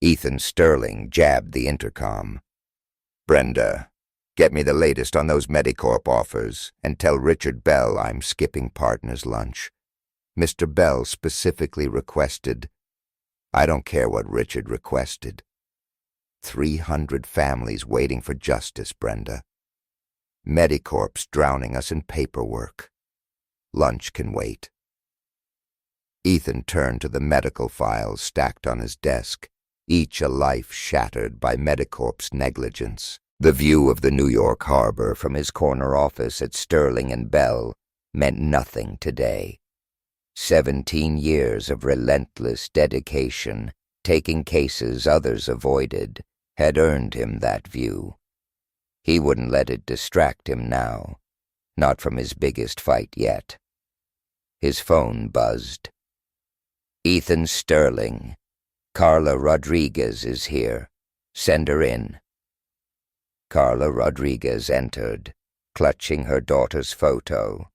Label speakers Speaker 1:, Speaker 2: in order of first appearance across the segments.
Speaker 1: Ethan Sterling jabbed the intercom. "Brenda, get me the latest on those Medicorp offers, and tell Richard Bell I'm skipping partners' lunch. Mr. Bell specifically requested—" "I don't care what Richard requested. 300 families waiting for justice, Brenda. Medicorp's drowning us in paperwork. Lunch can wait." Ethan turned to the medical files stacked on his desk, each a life shattered by Medicorp's negligence. The view of the New York harbor from his corner office at Sterling and Bell meant nothing today. 17 years of relentless dedication, taking cases others avoided, had earned him that view. He wouldn't let it distract him now, not from his biggest fight yet. His phone buzzed. "Ethan Sterling. Carla Rodriguez is here. Send her in." Carla Rodriguez entered, clutching her daughter's photo.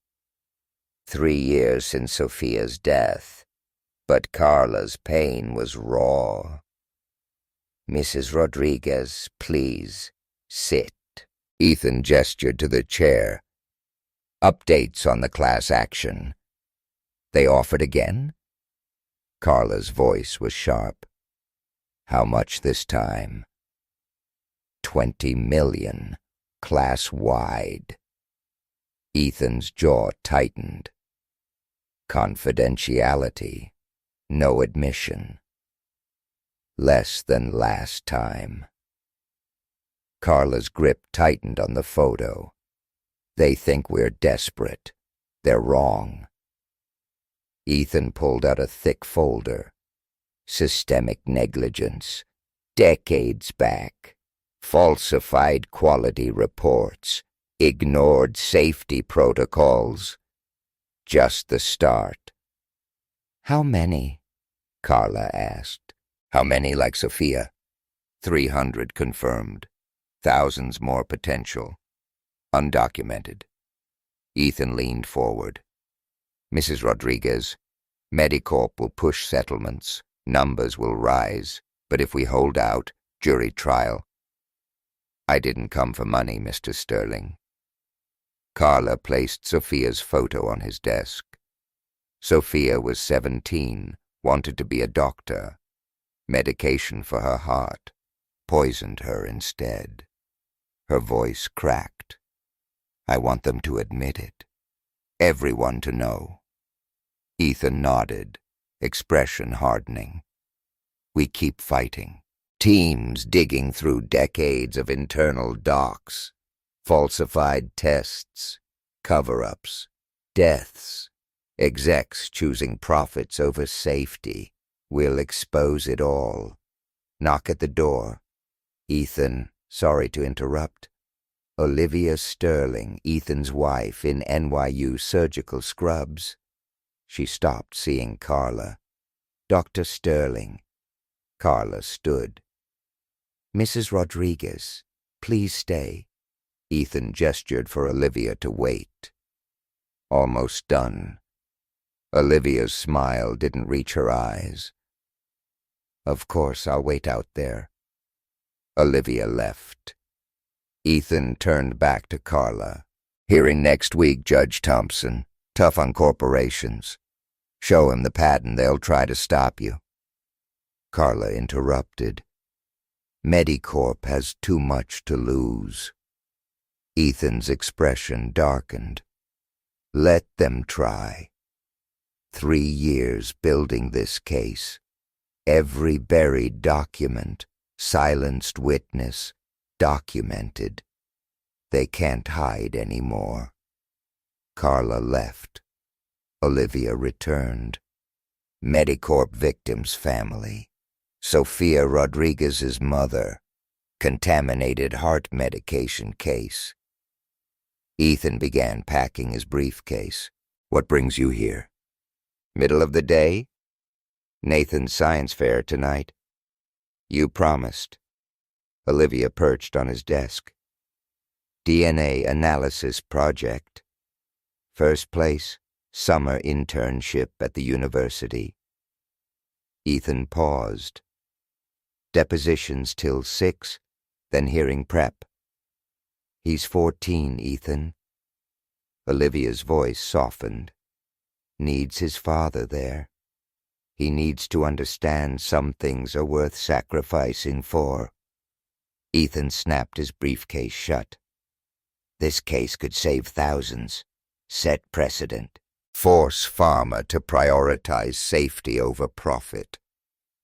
Speaker 1: 3 years since Sophia's death, but Carla's pain was raw. "Mrs. Rodriguez, please, sit." Ethan gestured to the chair. "Updates on the class action. They offered again?" Carla's voice was sharp. "How much this time?" 20 million, class-wide. Ethan's jaw tightened. Confidentiality. No admission. Less than last time. Carla's grip tightened on the photo. "They think we're desperate. They're wrong." Ethan pulled out a thick folder. Systemic negligence. Decades back. Falsified quality reports. Ignored safety protocols. Just the start. "How many?" Carla asked. "How many like Sophia?" 300 confirmed. Thousands more potential. Undocumented. Ethan leaned forward. "Mrs. Rodriguez, Medicorp will push settlements. Numbers will rise. But if we hold out, jury trial." "I didn't come for money, Mr. Sterling." Carla placed Sophia's photo on his desk. Sophia was 17, wanted to be a doctor. Medication for her heart. Poisoned her instead. Her voice cracked. "I want them to admit it. Everyone to know." Ethan nodded, expression hardening. "We keep fighting. Teams digging through decades of internal docs, falsified tests, cover-ups, deaths, execs choosing profits over safety. We'll expose it all. Knock at the door." "Ethan, sorry to interrupt." Olivia Sterling, Ethan's wife, in NYU surgical scrubs. She stopped, seeing Carla. "Dr. Sterling." Carla stood. "Mrs. Rodriguez, please stay." Ethan gestured for Olivia to wait. Almost done. Olivia's smile didn't reach her eyes. "Of course, I'll wait out there." Olivia left. Ethan turned back to Carla. "Hearing next week, Judge Thompson. Tough on corporations. Show him the patent, they'll try to stop you." Carla interrupted. "Medicorp has too much to lose." Ethan's expression darkened. "Let them try. 3 years building this case. Every buried document, silenced witness, documented. They can't hide anymore." Carla left. Olivia returned. Medicorp victim's family. Sophia Rodriguez's mother. Contaminated heart medication case. Ethan began packing his briefcase. "What brings you here?" "Middle of the day?" "Nathan's science fair tonight." "You promised." Olivia perched on his desk. "DNA analysis project. First place, summer internship at the university." Ethan paused. Depositions till 6, then hearing prep. He's 14, Ethan. Olivia's voice softened. Needs his father there. He needs to understand some things are worth sacrificing for. Ethan snapped his briefcase shut. This case could save thousands. Set precedent. Force pharma to prioritize safety over profit.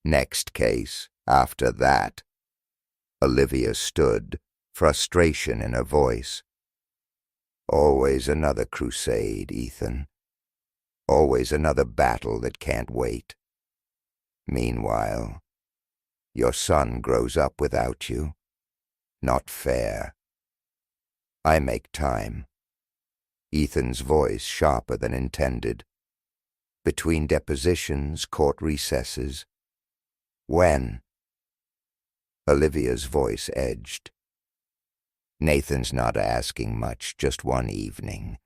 Speaker 1: Next case, after that. Olivia stood, frustration in her voice. Always another crusade, Ethan. Always another battle that can't wait. Meanwhile, your son grows up without you. Not fair. I make time. Ethan's voice sharper than intended. Between depositions, court recesses. When? Olivia's voice edged. Nathan's not asking much, just one evening.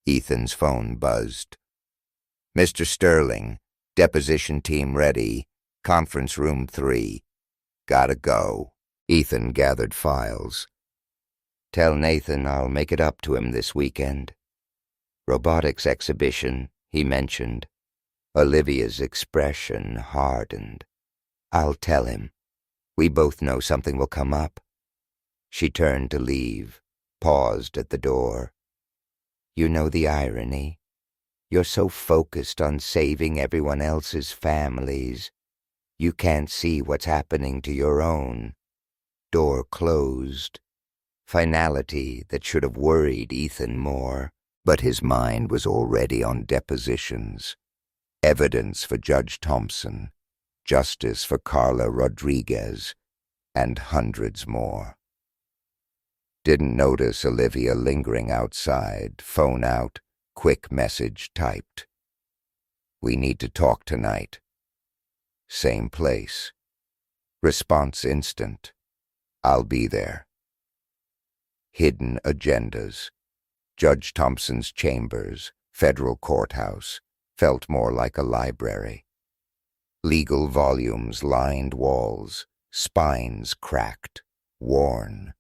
Speaker 1: Ethan's phone buzzed. Mr. Sterling, deposition team ready, conference room 3. Gotta go. Ethan gathered files. Tell Nathan I'll make it up to him this weekend. Robotics exhibition, he mentioned. Olivia's expression hardened. I'll tell him. We both know something will come up. She turned to leave, paused at the door. You know the irony. You're so focused on saving everyone else's families. You can't see what's happening to your own. Door closed. Finality that should have worried Ethan more, but his mind was already on depositions. Evidence for Judge Thompson, justice for Carla Rodriguez, and hundreds more. Didn't notice Olivia lingering outside, phone out, quick message typed. We need to talk tonight. Same place. Response instant. I'll be there. Hidden agendas. Judge Thompson's chambers, federal courthouse, felt more like a library. Legal volumes lined walls, spines cracked, worn.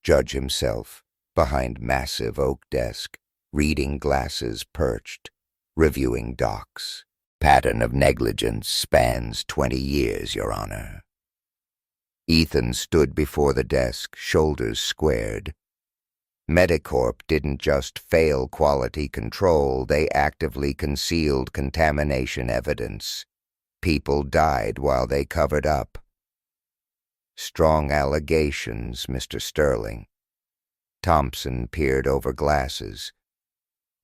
Speaker 1: Judge himself, behind massive oak desk, reading glasses perched, reviewing docs. Pattern of negligence spans 20 years, Your Honor. Ethan stood before the desk, shoulders squared. Medicorp didn't just fail quality control, they actively concealed contamination evidence. People died while they covered up. Strong allegations, Mr. Sterling. Thompson peered over glasses.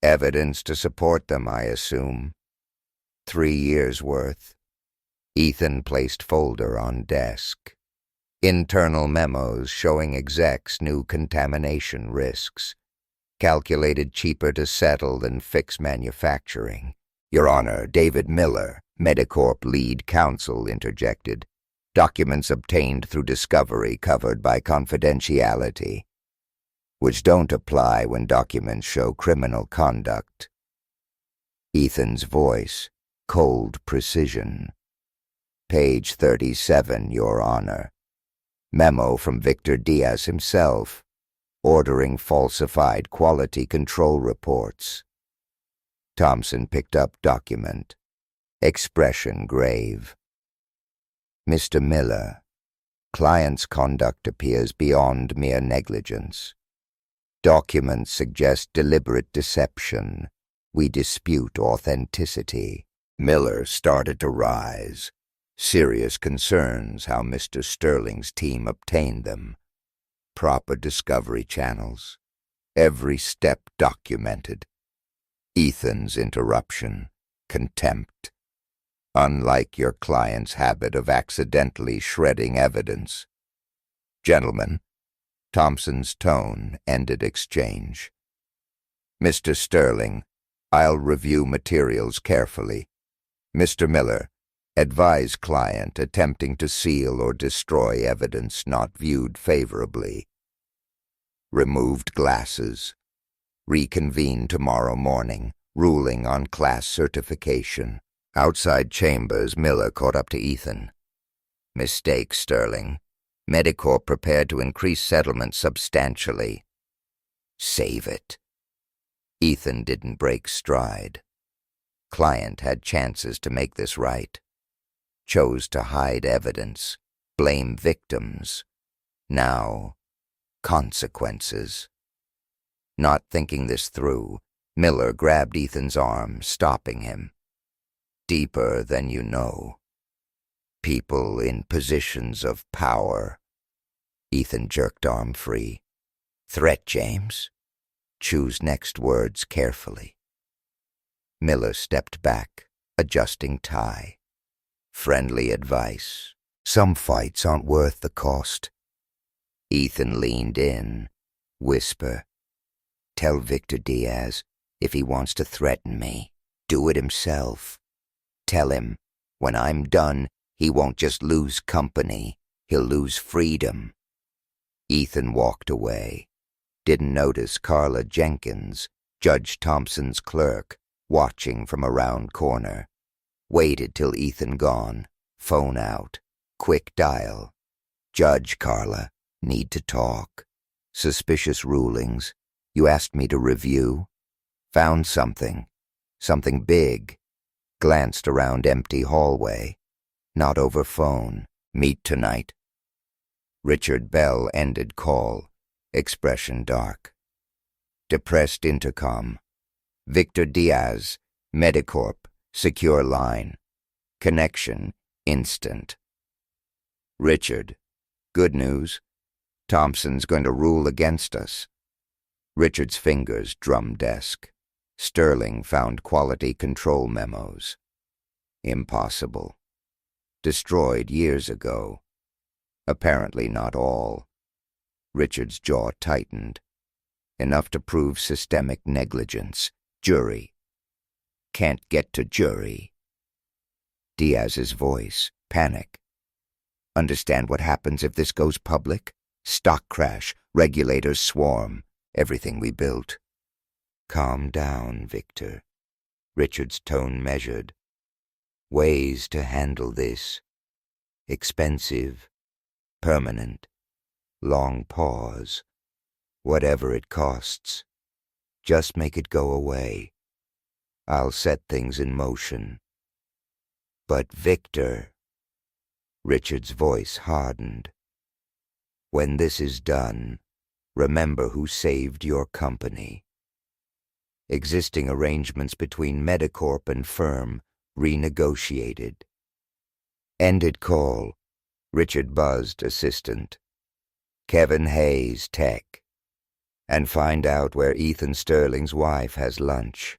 Speaker 1: Evidence to support them, I assume. 3 years' worth. Ethan placed folder on desk. Internal memos showing execs new contamination risks. Calculated cheaper to settle than fix manufacturing. Your Honor, David Miller, Medicorp lead counsel, interjected. Documents obtained through discovery covered by confidentiality, which don't apply when documents show criminal conduct. Ethan's voice, cold precision. Page 37, Your Honor. Memo from Victor Diaz himself, ordering falsified quality control reports. Thompson picked up document. Expression grave. Mr. Miller, client's conduct appears beyond mere negligence. Documents suggest deliberate deception. We dispute authenticity. Miller started to rise. Serious concerns how Mr. Sterling's team obtained them. Proper discovery channels. Every step documented. Ethan's interruption. Contempt. Unlike your client's habit of accidentally shredding evidence. Gentlemen, Thompson's tone ended exchange. Mr. Sterling, I'll review materials carefully. Mr. Miller, advise client attempting to seal or destroy evidence not viewed favorably. Removed glasses. Reconvene tomorrow morning, ruling on class certification. Outside chambers, Miller caught up to Ethan. Mistake, Sterling. Medicorp prepared to increase settlement substantially. Save it. Ethan didn't break stride. Client had chances to make this right. Chose to hide evidence, blame victims. Now, consequences. Not thinking this through, Miller grabbed Ethan's arm, stopping him. Deeper than you know. People in positions of power. Ethan jerked arm free. Threat, James? Choose next words carefully. Miller stepped back, adjusting tie. Friendly advice. Some fights aren't worth the cost. Ethan leaned in. Whisper. Tell Victor Diaz, if he wants to threaten me, do it himself. Tell him, when I'm done, he won't just lose company, he'll lose freedom. Ethan walked away. Didn't notice Carla Jenkins, Judge Thompson's clerk, watching from around corner. Waited till Ethan gone. Phone out. Quick dial. Judge Carla, need to talk. Suspicious rulings. You asked me to review. Found something. Something big. Glanced around empty hallway. Not over phone. Meet tonight. Richard Bell ended call. Expression dark. Depressed intercom. Victor Diaz, Medicorp, secure line. Connection, instant. Richard, good news. Thompson's going to rule against us. Richard's fingers drummed desk. Sterling found quality control memos. Impossible. Destroyed years ago. Apparently not all. Richard's jaw tightened. Enough to prove systemic negligence. Jury. Can't get to jury. Diaz's voice. Panic. Understand what happens if this goes public? Stock crash. Regulators swarm. Everything we built. Calm down, Victor. Richard's tone measured. Ways to handle this. Expensive. Permanent. Long pause. Whatever it costs. Just make it go away. I'll set things in motion. But Victor... Richard's voice hardened. When this is done, remember who saved your company. Existing arrangements between Medicorp and firm renegotiated. Ended call. Richard buzzed assistant. Kevin Hayes, tech. And find out where Ethan Sterling's wife has lunch.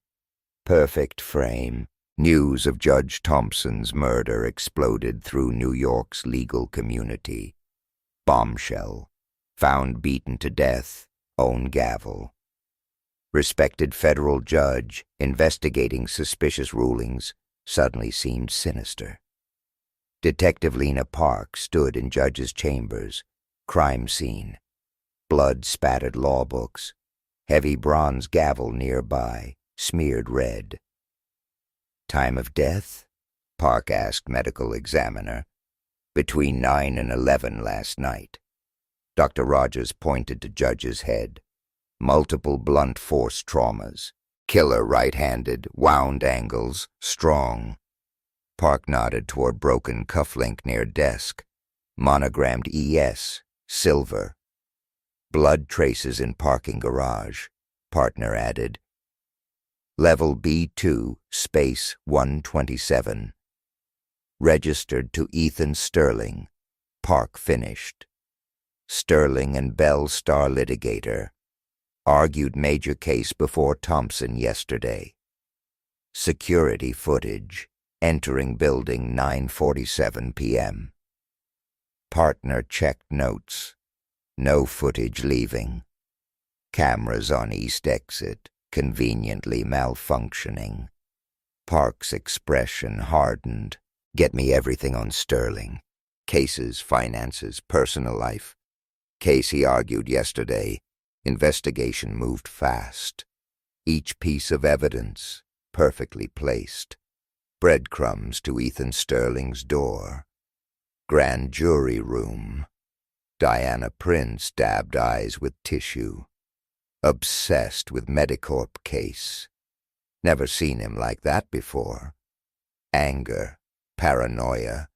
Speaker 1: Perfect frame. News of Judge Thompson's murder exploded through New York's legal community. Bombshell. Found beaten to death. Own gavel. Respected federal judge investigating suspicious rulings suddenly seemed sinister. Detective Lena Park stood in judge's chambers. Crime scene. Blood-spattered law books. Heavy bronze gavel nearby, smeared red. Time of death? Park asked medical examiner. Between 9 and 11 last night. Dr. Rogers pointed to judge's head. Multiple blunt force traumas. Killer right-handed, wound angles, strong. Park nodded toward broken cufflink near desk. Monogrammed ES, silver. Blood traces in parking garage. Partner added. Level B2, space 127. Registered to Ethan Sterling. Park finished. Sterling and Bell Star litigator. Argued major case before Thompson yesterday. Security footage. Entering building 9:47 p.m. Partner checked notes. No footage leaving. Cameras on east exit, conveniently malfunctioning. Park's expression hardened. Get me everything on Sterling. Cases, finances, personal life. Case he argued yesterday. Investigation moved fast. Each piece of evidence perfectly placed. Breadcrumbs to Ethan Sterling's door. Grand jury room. Diana Prince dabbed eyes with tissue. Obsessed with Medicorp case. Never seen him like that before. Anger, paranoia.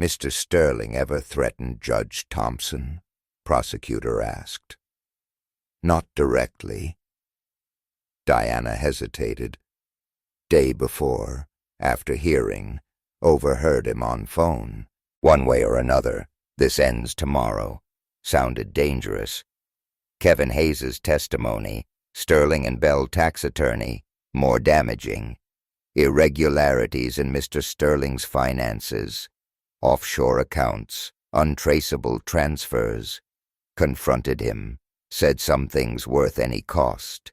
Speaker 1: Mr. Sterling ever threatened Judge Thompson? Prosecutor asked. Not directly. Diana hesitated. Day before, after hearing, overheard him on phone. One way or another, this ends tomorrow. Sounded dangerous. Kevin Hayes's testimony, Sterling and Bell tax attorney, more damaging. Irregularities in Mr. Sterling's finances. Offshore accounts, untraceable transfers. Confronted him, said some things worth any cost.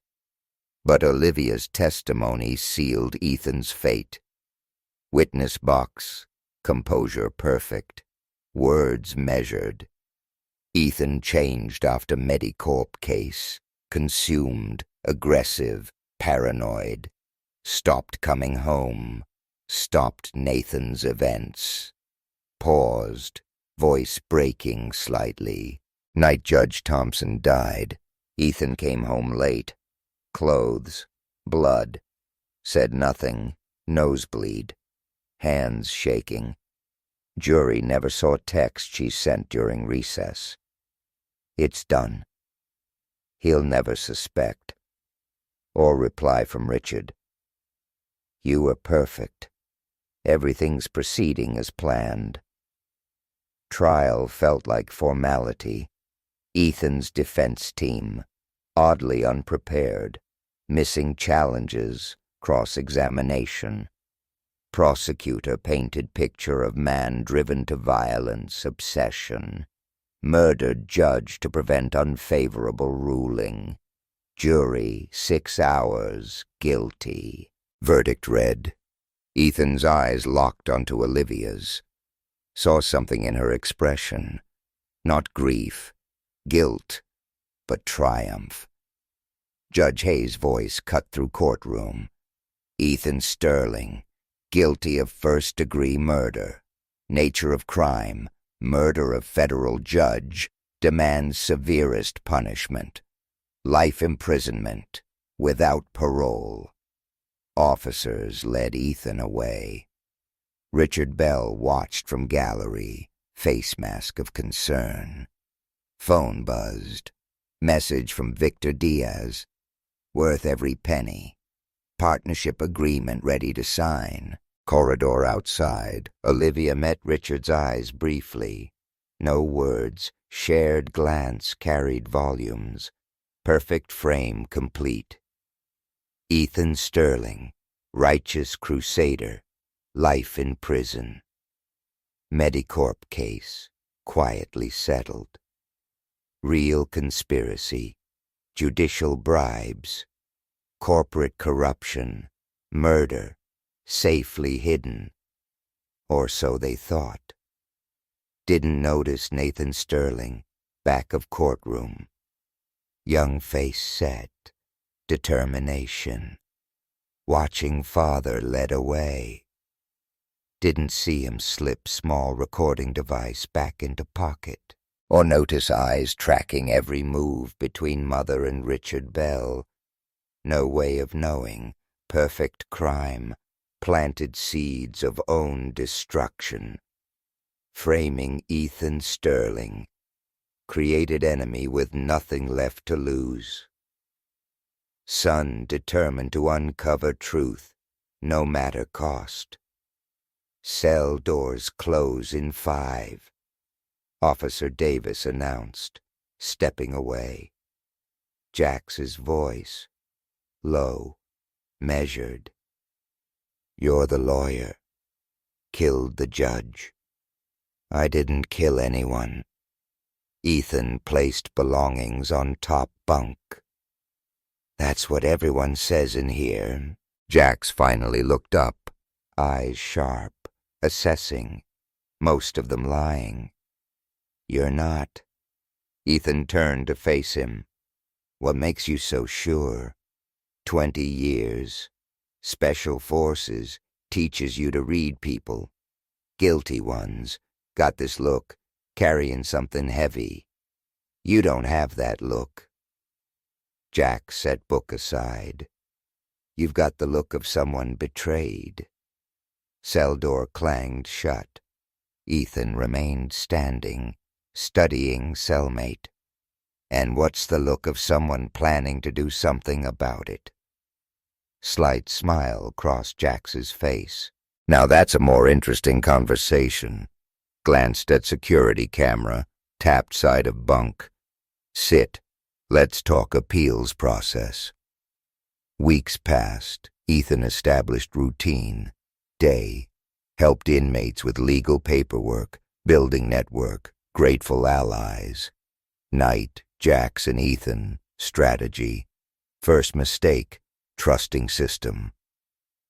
Speaker 1: But Olivia's testimony sealed Ethan's fate. Witness box, composure perfect, words measured. Ethan changed after Medicorp case, consumed, aggressive, paranoid. Stopped coming home, stopped Nathan's events. Paused, voice breaking slightly. Night Judge Thompson died. Ethan came home late. Clothes, blood. Said nothing, nosebleed. Hands shaking. Jury never saw text she sent during recess. It's done. He'll never suspect. Or reply from Richard. You were perfect. Everything's proceeding as planned. Trial felt like formality. Ethan's defense team, oddly unprepared, missing challenges, cross-examination. Prosecutor painted picture of man driven to violence, obsession. Murdered judge to prevent unfavorable ruling. Jury, 6 hours, guilty. Verdict read. Ethan's eyes locked onto Olivia's. Saw something in her expression. Not grief, guilt, but triumph. Judge Hayes' voice cut through courtroom. Ethan Sterling, guilty of first-degree murder. Nature of crime, murder of federal judge, demands severest punishment. Life imprisonment, without parole. Officers led Ethan away. Richard Bell watched from gallery, face mask of concern. Phone buzzed. Message from Victor Diaz. Worth every penny. Partnership agreement ready to sign. Corridor outside. Olivia met Richard's eyes briefly. No words. Shared glance carried volumes. Perfect frame complete. Ethan Sterling, righteous crusader, life in prison. Medicorp case, quietly settled. Real conspiracy, judicial bribes, corporate corruption, murder, safely hidden. Or so they thought. Didn't notice Nathan Sterling, back of courtroom. Young face set, determination. Watching father led away. Didn't see him slip small recording device back into pocket, or notice eyes tracking every move between mother and Richard Bell. No way of knowing. Perfect crime, planted seeds of own destruction. Framing Ethan Sterling, created enemy with nothing left to lose. Son determined to uncover truth, no matter cost. Cell doors close in 5. Officer Davis announced, stepping away. Jax's voice, low, measured. You're the lawyer. Killed the judge. I didn't kill anyone. Ethan placed belongings on top bunk. That's what everyone says in here. Jax finally looked up, eyes sharp, assessing, most of them lying. You're not. Ethan turned to face him. What makes you so sure? 20 years. Special Forces teaches you to read people. Guilty ones, Got this look, carrying something heavy. You don't have that look. Jack set book aside. You've got the look of someone betrayed. Cell door clanged shut. Ethan remained standing, studying cellmate. And what's the look of someone planning to do something about it? Slight smile crossed Jax's face. Now that's a more interesting conversation. Glanced at security camera, tapped side of bunk. Sit. Let's talk appeals process. Weeks passed. Ethan established routine. Day. Helped inmates with legal paperwork, building network, grateful allies. Night. Jax and Ethan. Strategy. First mistake. Trusting system.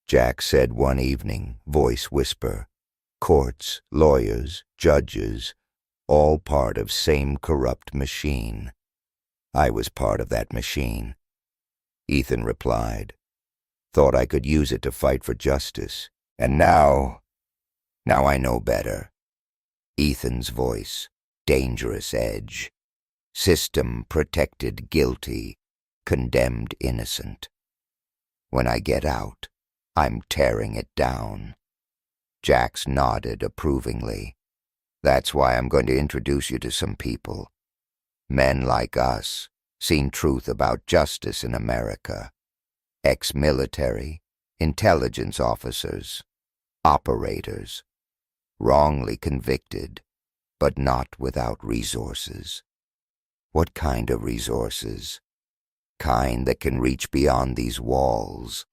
Speaker 1: Jack said one evening, voice whisper. Courts, lawyers, judges, all part of same corrupt machine. I was part of that machine. Ethan replied. Thought I could use it to fight for justice. And now I know better. Ethan's voice, dangerous edge. System protected guilty, condemned innocent. When I get out, I'm tearing it down. Jax nodded approvingly. That's why I'm going to introduce you to some people. Men like us, seen truth about justice in America. Ex-military, intelligence officers, operators. Wrongly convicted, but not without resources. What kind of resources? Kind that can reach beyond these walls.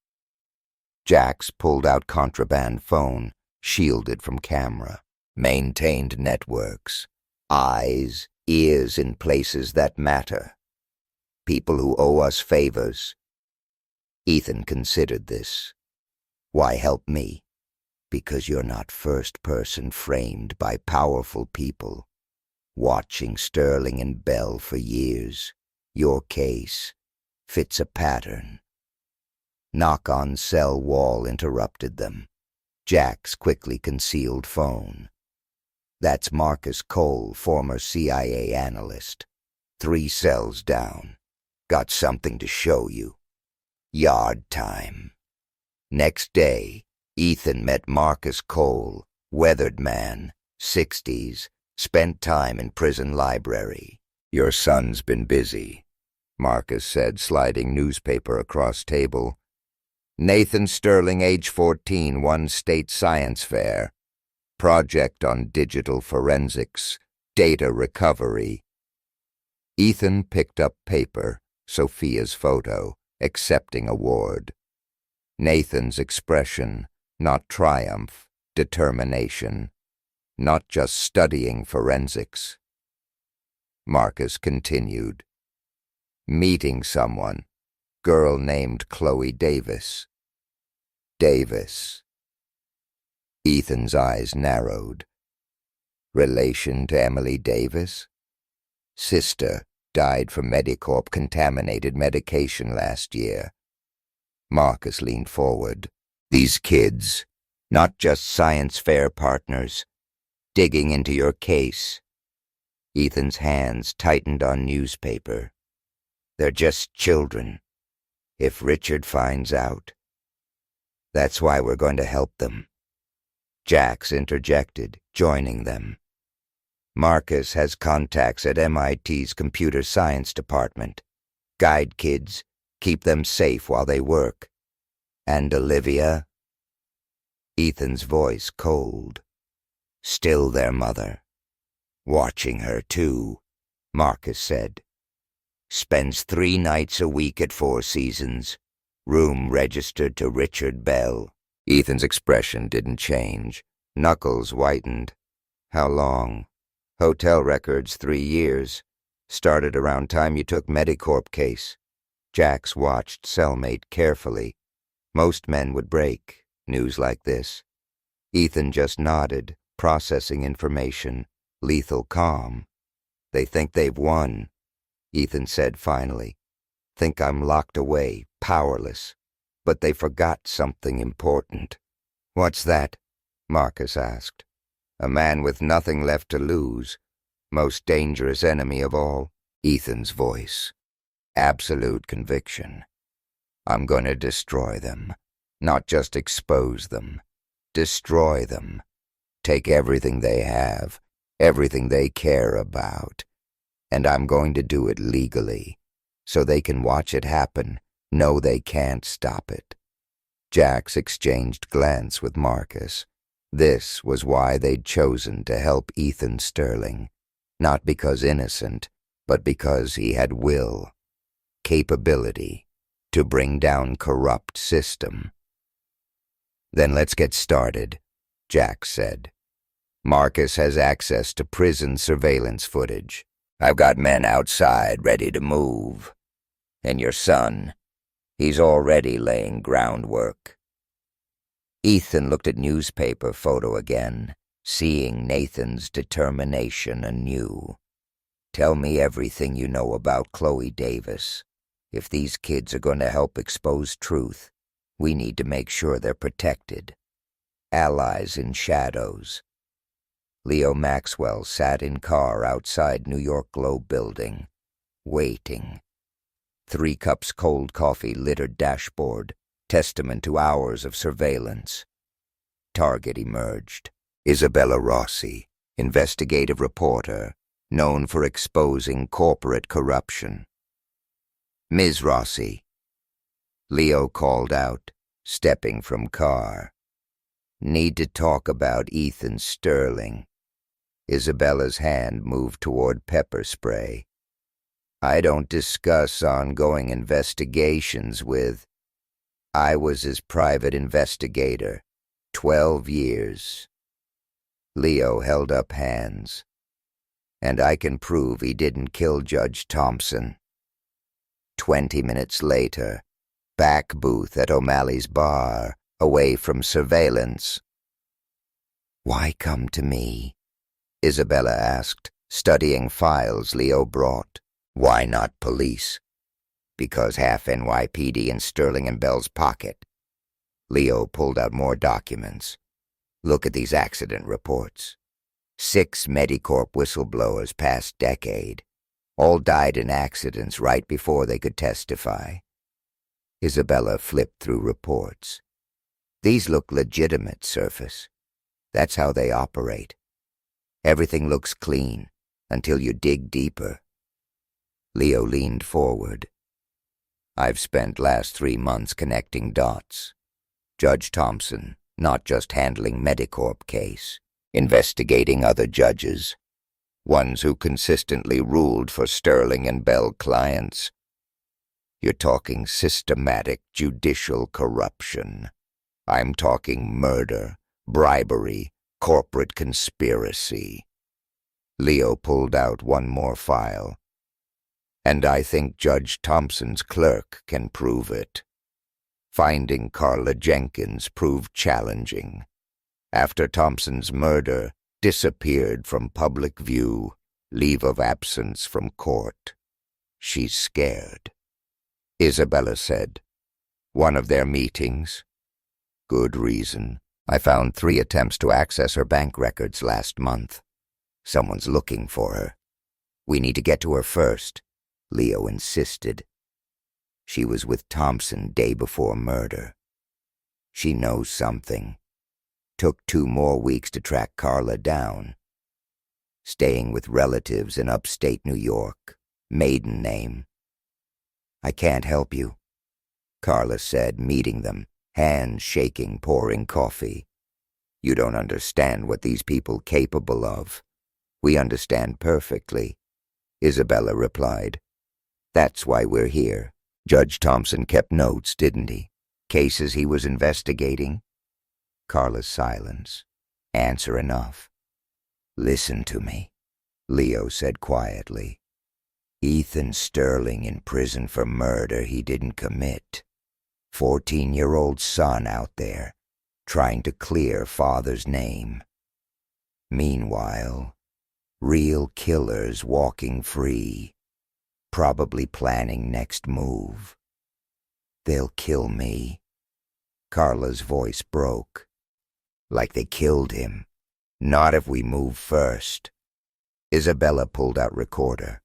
Speaker 1: Jax pulled out contraband phone, shielded from camera. Maintained networks. Eyes, ears in places that matter. People who owe us favors. Ethan considered this. Why help me? Because you're not first person framed by powerful people. Watching Sterling and Bell for years. Your case fits a pattern. Knock on cell wall interrupted them. Jax quickly concealed phone. That's Marcus Cole, former CIA analyst. 3 cells down. Got something to show you. Yard time. Next day, Ethan met Marcus Cole, weathered man, 60s, spent time in prison library. Your son's been busy, Marcus said, sliding newspaper across table. Nathan Sterling, age 14, won state science fair. Project on digital forensics, data recovery. Ethan picked up paper, Sophia's photo, accepting award. Nathan's expression, not triumph, determination. Not just studying forensics. Marcus continued. Meeting someone. Girl named Chloe Davis. Davis. Ethan's eyes narrowed. Relation to Emily Davis? Sister died from Medicorp contaminated medication last year. Marcus leaned forward. These kids, not just science fair partners, digging into your case. Ethan's hands tightened on newspaper. They're just children. If Richard finds out, that's why we're going to help them. Jax interjected, joining them. Marcus has contacts at MIT's computer science department. Guide kids, keep them safe while they work. And Olivia? Ethan's voice cold. Still their mother. Watching her too, Marcus said. Spends 3 nights a week at Four Seasons. Room registered to Richard Bell. Ethan's expression didn't change. Knuckles whitened. How long? Hotel records 3 years. Started around time you took Medicorp case. Jax watched cellmate carefully. Most men would break. News like this. Ethan just nodded, processing information. Lethal calm. They think they've won. Ethan said finally. Think I'm locked away, powerless. But they forgot something important. What's that? Marcus asked. A man with nothing left to lose. Most dangerous enemy of all. Ethan's voice. Absolute conviction. I'm going to destroy them. Not just expose them. Destroy them. Take everything they have. Everything they care about. And I'm going to do it legally. So they can watch it happen. Know they can't stop it. Jax exchanged glance with Marcus. This was why they'd chosen to help Ethan Sterling. Not because innocent, but because he had will, capability, to bring down corrupt system. Then let's get started, Jax said. Marcus has access to prison surveillance footage. I've got men outside ready to move. And your son, he's already laying groundwork. Ethan looked at newspaper photo again, seeing Nathan's determination anew. Tell me everything you know about Chloe Davis. If these kids are going to help expose truth, we need to make sure they're protected. Allies in shadows. Leo Maxwell sat in car outside New York Globe building, waiting. 3 cups cold coffee littered dashboard, testament to hours of surveillance. Target emerged. Isabella Rossi, investigative reporter, known for exposing corporate corruption. Ms. Rossi. Leo called out, stepping from car. Need to talk about Ethan Sterling. Isabella's hand moved toward pepper spray. I don't discuss ongoing investigations with... I was his private investigator. 12 years. Leo held up hands. And I can prove he didn't kill Judge Thompson. 20 minutes later, back booth at O'Malley's bar, away from surveillance. Why come to me? Isabella asked, studying files Leo brought. Why not police? Because half NYPD in Sterling and Bell's pocket. Leo pulled out more documents. Look at these accident reports. 6 Medicorp whistleblowers past decade. All died in accidents right before they could testify. Isabella flipped through reports. These look legitimate, Surface. That's how they operate. Everything looks clean until you dig deeper. Leo leaned forward. I've spent last 3 months connecting dots. Judge Thompson, not just handling Medicorp case, investigating other judges, ones who consistently ruled for Sterling and Bell clients. You're talking systematic judicial corruption. I'm talking murder, bribery, corporate conspiracy. Leo pulled out one more file. And I think Judge Thompson's clerk can prove it. Finding Carla Jenkins proved challenging. After Thompson's murder, disappeared from public view, leave of absence from court. She's scared. Isabella said. One of their meetings? Good reason. I found 3 attempts to access her bank records last month. Someone's looking for her. We need to get to her first. Leo insisted. She was with Thompson day before murder. She knows something. Took 2 more weeks to track Carla down. Staying with relatives in upstate New York. Maiden name. I can't help you, Carla said, meeting them, hands shaking, pouring coffee. You don't understand what these people capable of. We understand perfectly, Isabella replied. That's why we're here. Judge Thompson kept notes, didn't he? Cases he was investigating? Carla's silence. Answer enough. Listen to me, Leo said quietly. Ethan Sterling in prison for murder he didn't commit. 14-year-old son out there, trying to clear father's name. Meanwhile, real killers walking free. Probably planning next move. They'll kill me. Carla's voice broke. Like they killed him. Not if we move first. Isabella pulled out recorder.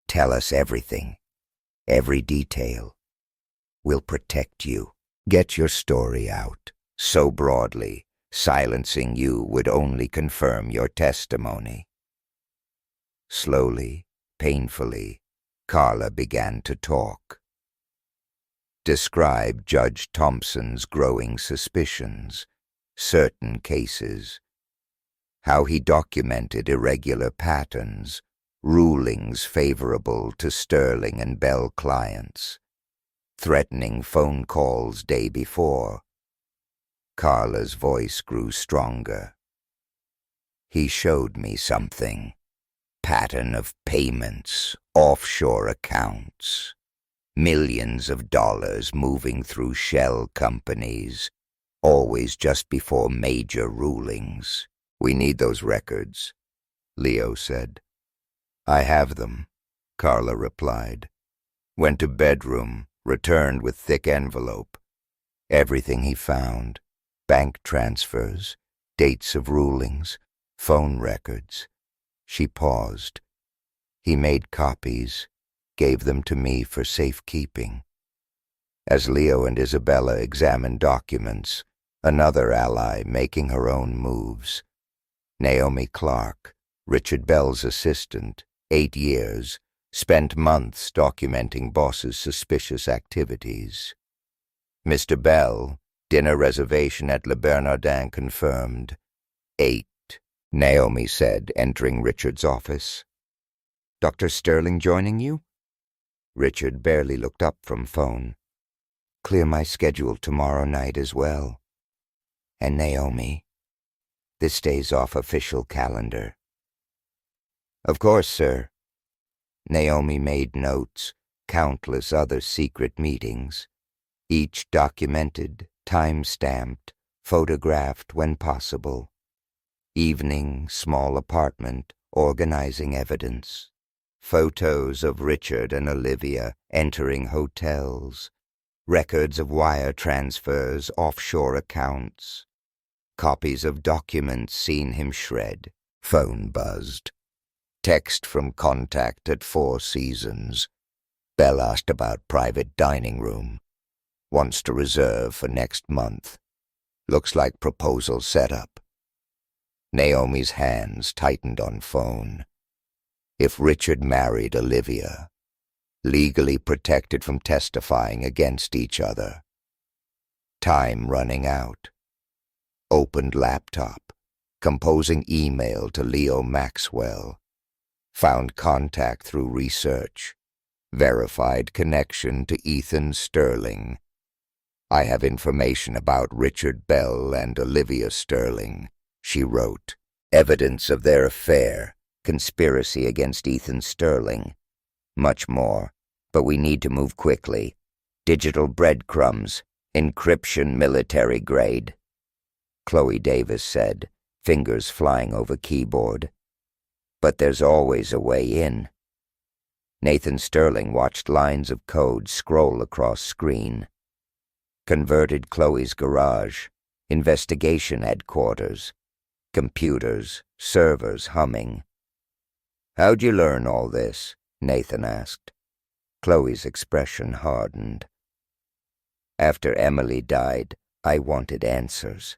Speaker 1: Tell us everything. Every detail. We'll protect you. Get your story out. So broadly, silencing you would only confirm your testimony. Slowly, painfully, Carla began to talk. Describe Judge Thompson's growing suspicions, certain cases, how he documented irregular patterns, rulings favorable to Sterling and Bell clients, threatening phone calls day before. Carla's voice grew stronger. He showed me something. Pattern of payments, offshore accounts, millions of dollars moving through shell companies, always just before major rulings. We need those records, Leo said. I have them, Carla replied. Went to bedroom, returned with thick envelope. Everything he found, bank transfers, dates of rulings, phone records. She paused. He made copies, gave them to me for safekeeping. As Leo and Isabella examined documents, another ally making her own moves. Naomi Clark, Richard Bell's assistant, 8 years, spent months documenting boss's suspicious activities. Mr. Bell, dinner reservation at Le Bernardin confirmed. 8, Naomi said, entering Richard's office. Dr. Sterling joining you? Richard barely looked up from phone. Clear my schedule tomorrow night as well. And Naomi, this stays off official calendar. Of course, sir. Naomi made notes, countless other secret meetings, each documented, time-stamped, photographed when possible. Evening, small apartment, organizing evidence. Photos of Richard and Olivia entering hotels. Records of wire transfers, offshore accounts. Copies of documents seen him shred. Phone buzzed. Text from contact at Four Seasons. Bell asked about private dining room. Wants to reserve for next month. Looks like proposal set up. Naomi's hands tightened on phone. If Richard married Olivia, legally protected from testifying against each other. Time running out. Opened laptop, composing email to Leo Maxwell. Found contact through research. Verified connection to Ethan Sterling. I have information about Richard Bell and Olivia Sterling, she wrote. Evidence of their affair, conspiracy against Ethan Sterling. Much more, but we need to move quickly. Digital breadcrumbs, encryption military grade. Chloe Davis said, fingers flying over keyboard. But there's always a way in. Nathan Sterling watched lines of code scroll across screen. Converted Chloe's garage, investigation headquarters, computers, servers humming. How'd you learn all this? Nathan asked. Chloe's expression hardened. After Emily died, I wanted answers.